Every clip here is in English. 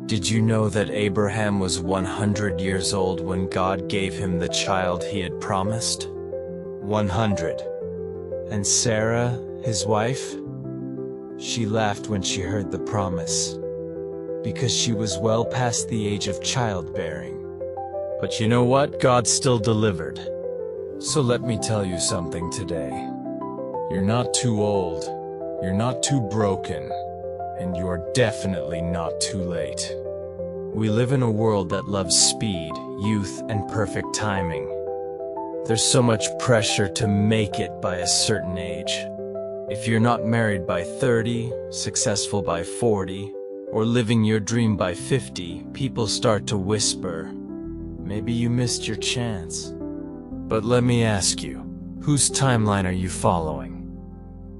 Did you know that Abraham was 100 years old when God gave him the child he had promised? 100. And Sarah, his wife? She laughed when she heard the promise, because she was well past the age of childbearing. But you know what? God still delivered. So let me tell you something today. You're not too old, you're not too broken, and you're definitely not too late. We live in a world that loves speed, youth, and perfect timing. There's so much pressure to make it by a certain age. If you're not married by 30, successful by 40, or living your dream by 50, people start to whisper, maybe you missed your chance. But let me ask you, whose timeline are you following?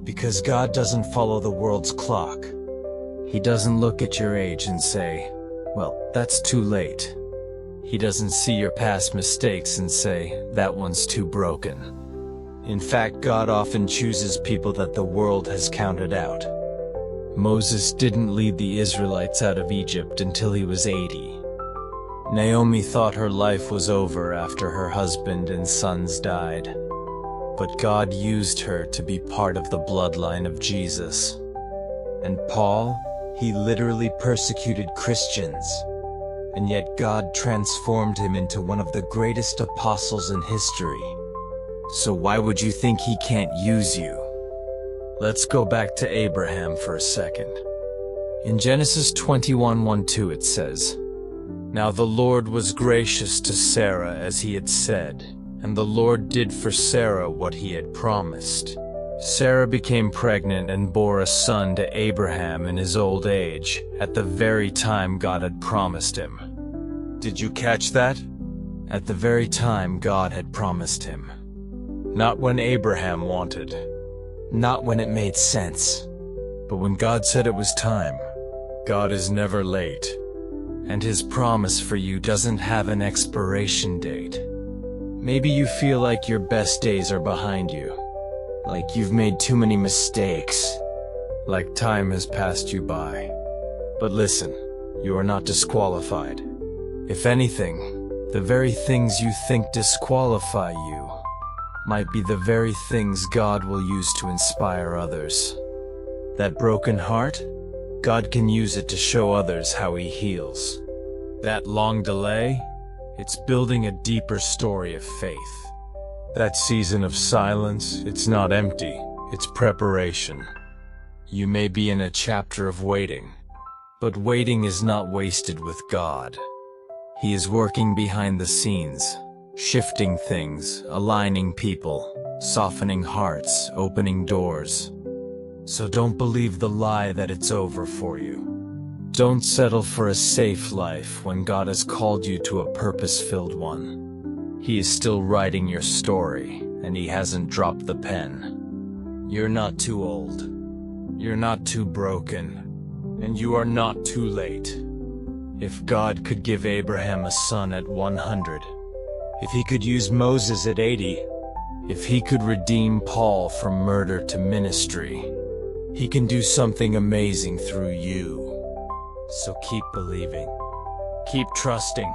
Because God doesn't follow the world's clock. He doesn't look at your age and say, well, that's too late. He doesn't see your past mistakes and say, that one's too broken. In fact, God often chooses people that the world has counted out. Moses didn't lead the Israelites out of Egypt until he was 80. Naomi thought her life was over after her husband and sons died. But God used her to be part of the bloodline of Jesus. And Paul, he literally persecuted Christians. And yet God transformed him into one of the greatest apostles in history. So why would you think he can't use you? Let's go back to Abraham for a second. In Genesis 21:1-2 it says, "Now the Lord was gracious to Sarah as he had said, and the Lord did for Sarah what he had promised. Sarah became pregnant and bore a son to Abraham in his old age, at the very time God had promised him." Did you catch that? At the very time God had promised him. Not when Abraham wanted. Not when it made sense. But when God said it was time. God is never late. And his promise for you doesn't have an expiration date. Maybe you feel like your best days are behind you. Like you've made too many mistakes. Like time has passed you by. But listen, you are not disqualified. If anything, the very things you think disqualify you might be the very things God will use to inspire others. That broken heart, God can use it to show others how he heals. That long delay, it's building a deeper story of faith. That season of silence, it's not empty, it's preparation. You may be in a chapter of waiting, but waiting is not wasted with God. He is working behind the scenes, shifting things, aligning people, softening hearts, opening doors. So don't believe the lie that it's over for you. Don't settle for a safe life when God has called you to a purpose-filled one. He is still writing your story, and he hasn't dropped the pen. You're not too old. You're not too broken. And you are not too late. If God could give Abraham a son at 100, if he could use Moses at 80, if he could redeem Paul from murder to ministry, he can do something amazing through you. So keep believing, keep trusting,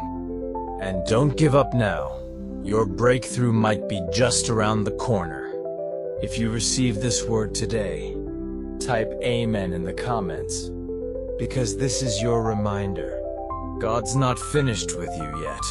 and don't give up now. Your breakthrough might be just around the corner. If you receive this word today, type Amen in the comments, because this is your reminder. God's not finished with you yet.